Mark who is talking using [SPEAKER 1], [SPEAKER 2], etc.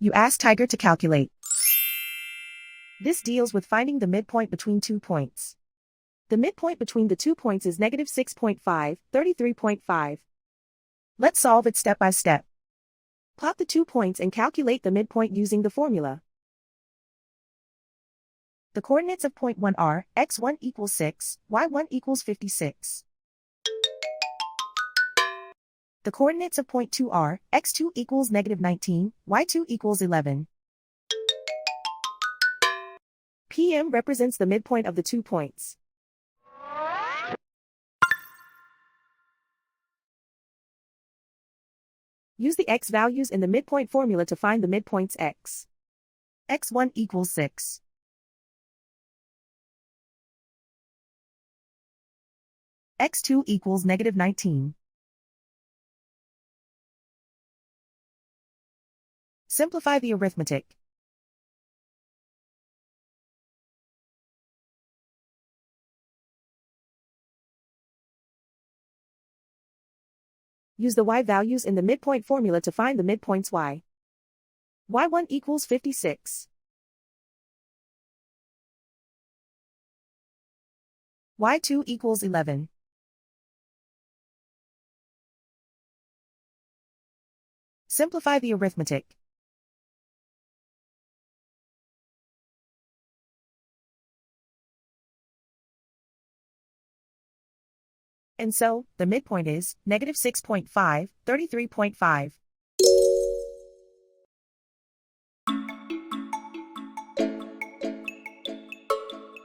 [SPEAKER 1] You ask Tiger to calculate. This deals with finding the midpoint between 2 points. The midpoint between the 2 points is negative 6.5, 33.5. Let's solve it step by step. Plot the 2 points and calculate the midpoint using the formula. The coordinates of point 1 are x1 equals 6, y1 equals 56. The coordinates of point 2 are x2 equals negative 19, y2 equals 11. PM represents the midpoint of the 2 points. Use the x values in the midpoint formula to find the midpoints x. x1 equals 6. x2 equals negative 19. Simplify the arithmetic. Use the y values in the midpoint formula to find the midpoints y. y1 equals 56. y2 equals 11. Simplify the arithmetic. And so, the midpoint is negative 6.5, 33.5.